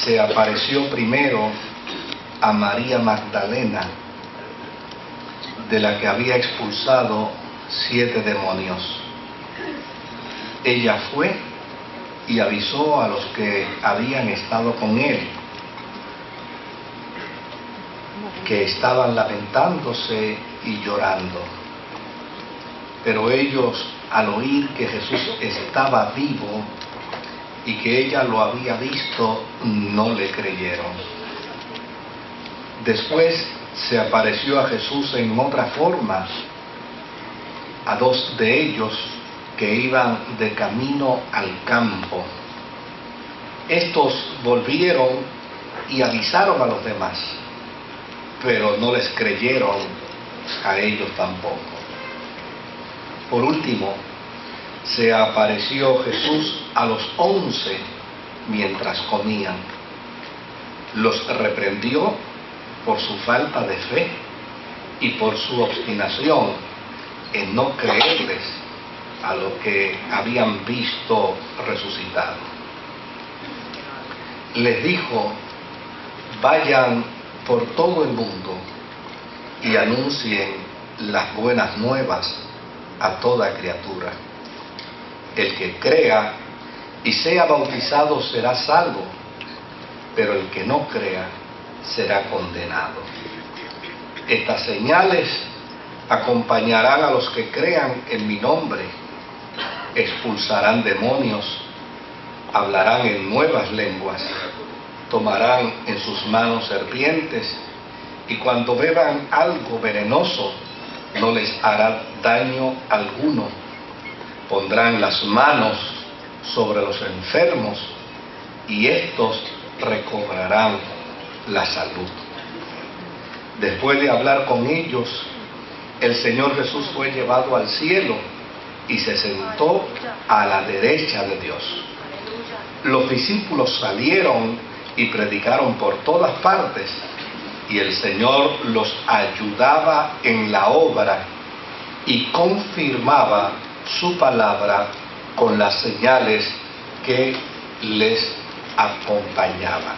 se apareció primero a María Magdalena, de la que había expulsado 7 demonios. Ella fue y avisó a los que habían estado con él, que estaban lamentándose y llorando. Pero ellos, al oír que Jesús estaba vivo y que ella lo había visto, no le creyeron. Después se apareció a Jesús en otra forma a 2 de ellos que iban de camino al campo. Estos volvieron y avisaron a los demás, pero no les creyeron a ellos tampoco. Por último, se apareció Jesús a los 11 mientras comían. Los reprendió por su falta de fe y por su obstinación en no creerles a lo que habían visto resucitado. Les dijo: vayan por todo el mundo y anuncien las buenas nuevas a toda criatura. El que crea y sea bautizado será salvo, pero el que no crea será condenado. Estas señales acompañarán a los que crean en mi nombre: expulsarán demonios, hablarán en nuevas lenguas, tomarán en sus manos serpientes, y cuando beban algo venenoso no les hará daño alguno. Pondrán las manos sobre los enfermos y estos recobrarán la salud. Después de hablar con ellos, el Señor Jesús fue llevado al cielo y se sentó a la derecha de Dios. Los discípulos salieron y predicaron por todas partes, y el Señor los ayudaba en la obra y confirmaba su palabra con las señales que les acompañaban.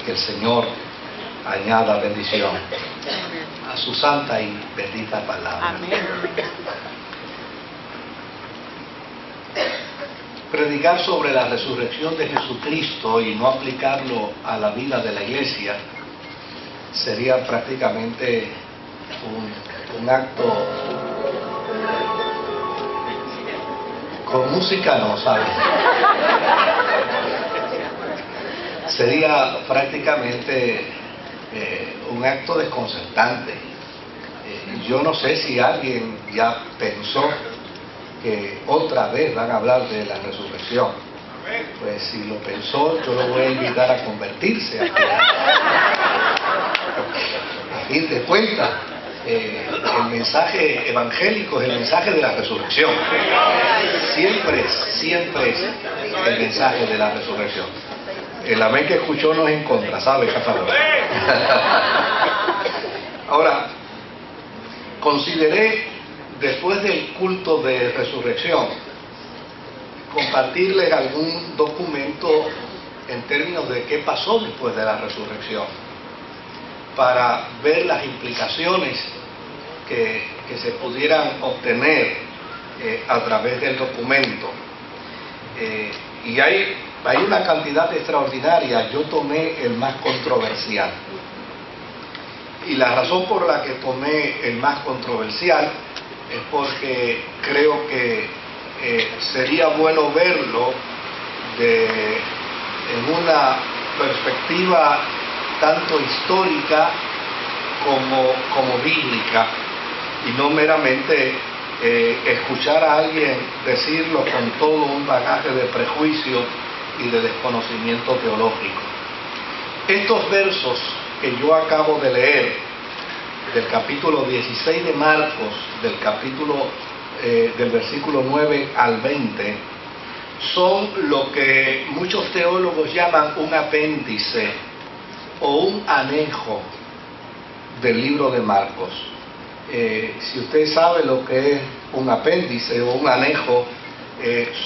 Que el Señor añada bendición a su santa y bendita palabra. Amén. Predicar sobre la resurrección de Jesucristo y no aplicarlo a la vida de la iglesia sería prácticamente un acto con música, no, ¿sabes? Sería prácticamente un acto desconcertante. Yo no sé si alguien ya pensó que otra vez van a hablar de la resurrección. Pues si lo pensó, yo lo voy a invitar a convertirse. A fin de cuentas, el mensaje evangélico es el mensaje de la resurrección. Siempre es el mensaje de la resurrección. El amén que escuchó no es en contra, ¿sabes? A favor. Ahora, consideré, después del culto de resurrección, compartirles algún documento en términos de qué pasó después de la resurrección, para ver las implicaciones que se pudieran obtener a través del documento. Y hay una cantidad extraordinaria. Yo tomé el más controversial. Y la razón por la que tomé el más controversial es porque creo que sería bueno verlo en una perspectiva tanto histórica como bíblica, y no meramente escuchar a alguien decirlo con todo un bagaje de prejuicio y de desconocimiento teológico. Estos versos que yo acabo de leer, del capítulo 16 de Marcos, del versículo 9 al 20, son lo que muchos teólogos llaman un apéndice o un anejo del libro de Marcos. Si usted sabe lo que es un apéndice o un anejo,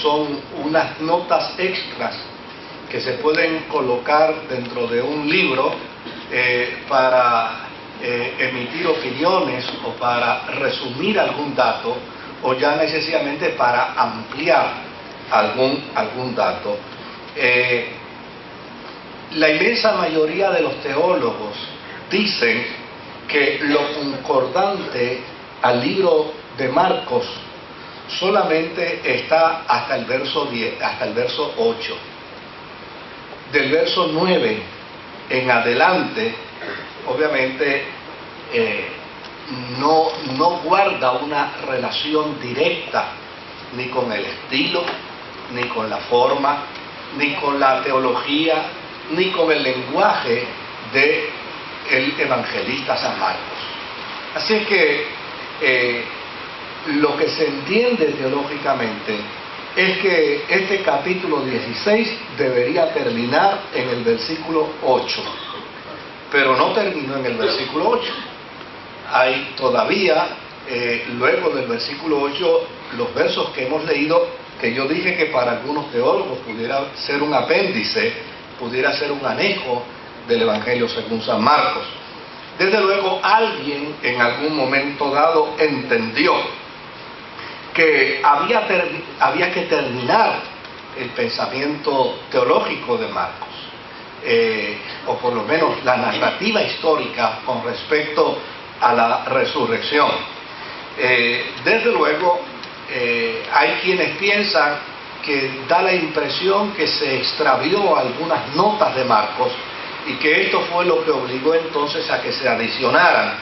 son unas notas extras que se pueden colocar dentro de un libro para emitir opiniones o para resumir algún dato, o ya necesariamente para ampliar algún dato. La inmensa mayoría de los teólogos dicen que lo concordante al libro de Marcos solamente está hasta el verso 10, hasta el verso 8. Del verso 9 en adelante, obviamente, no guarda una relación directa ni con el estilo, ni con la forma, ni con la teología, ni con el lenguaje del evangelista San Marcos. Así es que lo que se entiende teológicamente es que este capítulo 16 debería terminar en el versículo 8, pero no terminó en el versículo 8. Hay todavía, luego del versículo 8, los versos que hemos leído, que yo dije que para algunos teólogos pudiera ser un apéndice, pudiera ser un anejo del Evangelio según San Marcos. Desde luego, alguien en algún momento dado entendió que había que terminar el pensamiento teológico de Marcos, o por lo menos la narrativa histórica con respecto a la resurrección. Desde luego, hay quienes piensan que da la impresión que se extravió algunas notas de Marcos y que esto fue lo que obligó entonces a que se adicionaran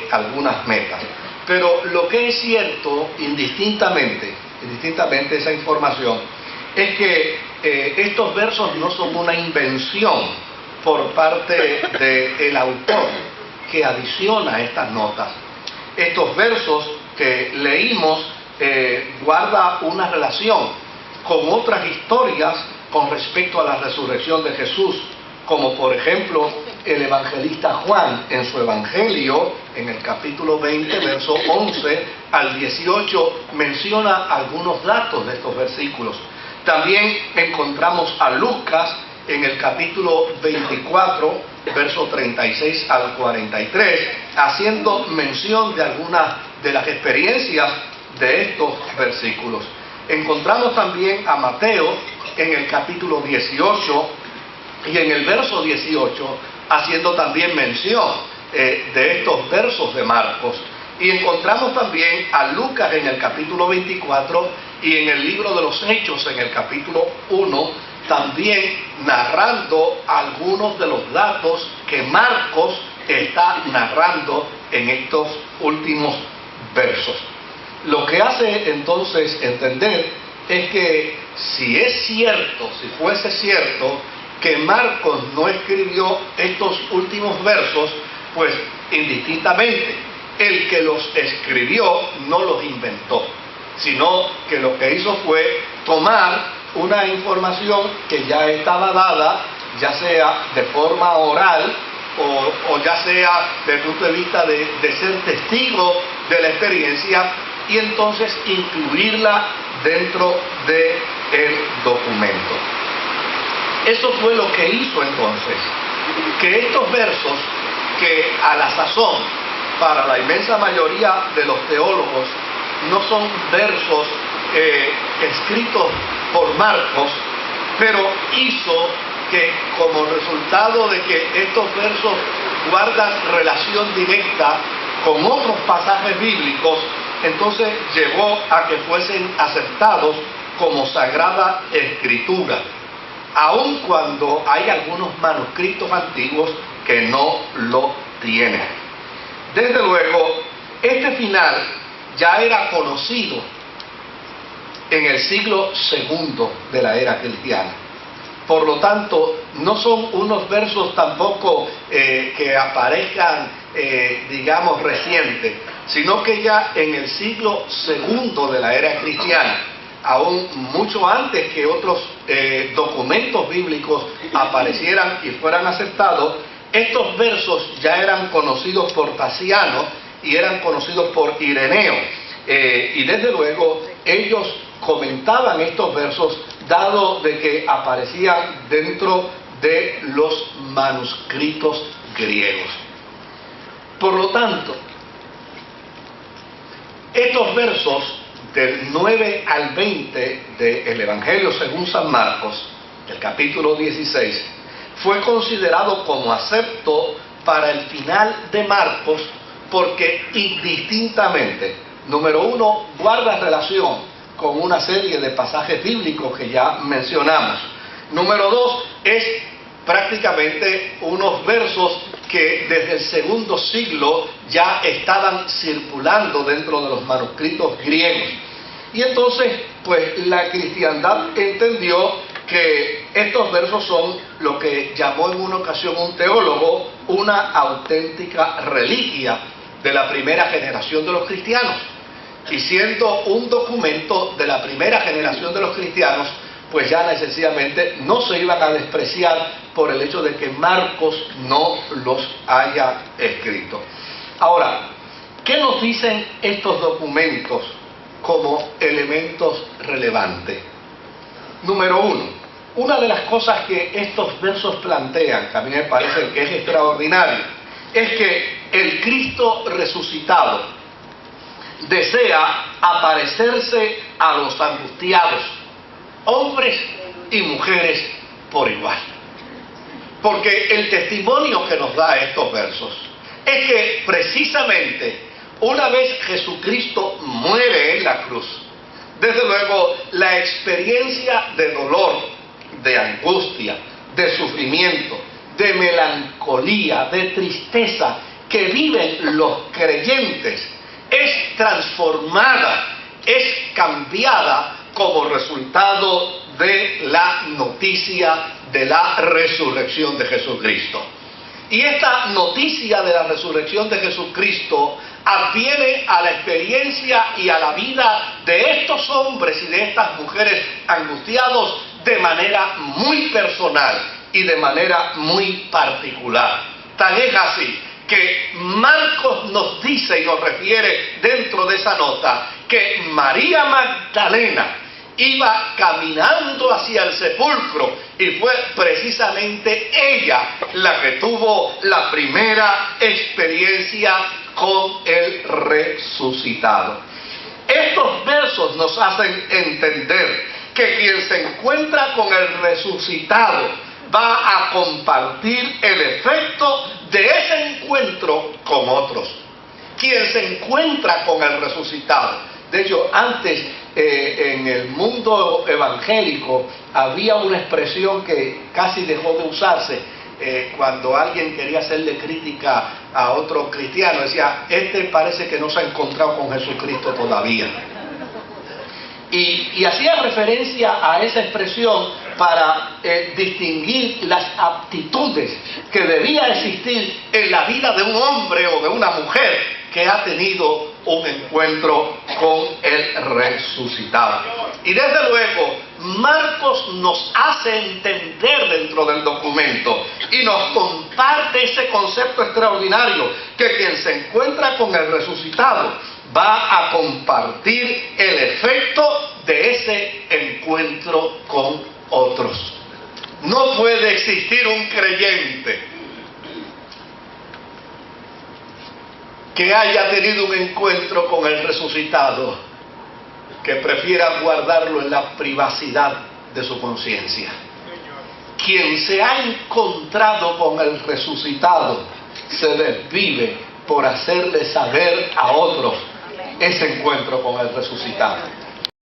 algunas metas. Pero lo que es cierto, indistintamente esa información, es que estos versos no son una invención por parte del autor que adiciona estas notas. Estos versos que leímos guarda una relación con otras historias con respecto a la resurrección de Jesús, como por ejemplo el evangelista Juan en su evangelio, en el capítulo 20, verso 11 al 18, menciona algunos datos de estos versículos. También encontramos a Lucas en el capítulo 24, verso 36 al 43, haciendo mención de algunas de las experiencias de estos versículos. Encontramos también a Mateo en el capítulo 18 y en el verso 18 haciendo también mención de estos versos de Marcos. Y encontramos también a Lucas en el capítulo 24 y en el libro de los Hechos en el capítulo 1 también narrando algunos de los datos que Marcos está narrando en estos últimos versos. Lo que hace entonces entender es que si es cierto, si fuese cierto que Marcos no escribió estos últimos versos, pues indistintamente el que los escribió no los inventó, sino que lo que hizo fue tomar una información que ya estaba dada, ya sea de forma oral o ya sea desde el punto de vista de ser testigo de la experiencia, y entonces incluirla dentro del documento. Eso fue lo que hizo entonces, que estos versos, que a la sazón, para la inmensa mayoría de los teólogos, no son versos escritos por Marcos, pero hizo que como resultado de que estos versos guardan relación directa con otros pasajes bíblicos, entonces llevó a que fuesen aceptados como Sagrada Escritura, aun cuando hay algunos manuscritos antiguos que no lo tienen. Desde luego, este final ya era conocido en el siglo II de la era cristiana. Por lo tanto, no son unos versos tampoco que aparezcan, digamos, recientes, sino que ya en el siglo II de la era cristiana, aún mucho antes que otros documentos bíblicos aparecieran y fueran aceptados, estos versos ya eran conocidos por Tasiano y eran conocidos por Ireneo. Y desde luego ellos comentaban estos versos dado de que aparecían dentro de los manuscritos griegos. Por lo tanto, estos versos del 9 al 20 del Evangelio según San Marcos, el capítulo 16, fue considerado como acepto para el final de Marcos porque indistintamente, número uno, guarda relación con una serie de pasajes bíblicos que ya mencionamos. Número dos, es prácticamente unos versos que desde el segundo siglo ya estaban circulando dentro de los manuscritos griegos. Y entonces, pues la cristiandad entendió que estos versos son lo que llamó en una ocasión un teólogo una auténtica reliquia de la primera generación de los cristianos. Y siendo un documento de la primera generación de los cristianos, pues ya sencillamente no se iban a despreciar por el hecho de que Marcos no los haya escrito. Ahora, ¿qué nos dicen estos documentos como elementos relevantes? Número uno, una de las cosas que estos versos plantean, que a mí me parece que es extraordinario, es que el Cristo resucitado desea aparecerse a los angustiados, hombres y mujeres por igual. Porque el testimonio que nos da estos versos es que precisamente una vez Jesucristo muere en la cruz, desde luego la experiencia de dolor, de angustia, de sufrimiento, de melancolía, de tristeza que viven los creyentes es transformada, es cambiada como resultado de la noticia de la resurrección de Jesucristo. Y esta noticia de la resurrección de Jesucristo adviene a la experiencia y a la vida de estos hombres y de estas mujeres angustiados de manera muy personal y de manera muy particular. Tan es así que Marcos nos dice y nos refiere dentro de esa nota que María Magdalena iba caminando hacia el sepulcro y fue precisamente ella la que tuvo la primera experiencia con el resucitado. Estos versos nos hacen entender que quien se encuentra con el resucitado va a compartir el efecto de ese encuentro con otros. Quien se encuentra con el resucitado. De hecho, antes en el mundo evangélico había una expresión que casi dejó de usarse cuando alguien quería hacerle crítica a otro cristiano. Decía, este parece que no se ha encontrado con Jesucristo todavía. Y hacía referencia a esa expresión para distinguir las aptitudes que debía existir en la vida de un hombre o de una mujer que ha tenido un encuentro con el resucitado. Y desde luego, Marcos nos hace entender dentro del documento y nos comparte ese concepto extraordinario, que quien se encuentra con el resucitado va a compartir el efecto de ese encuentro con otros. No puede existir un creyente que haya tenido un encuentro con el resucitado que prefiera guardarlo en la privacidad de su conciencia. Quien se ha encontrado con el resucitado se desvive por hacerle saber a otros ese encuentro con el resucitado.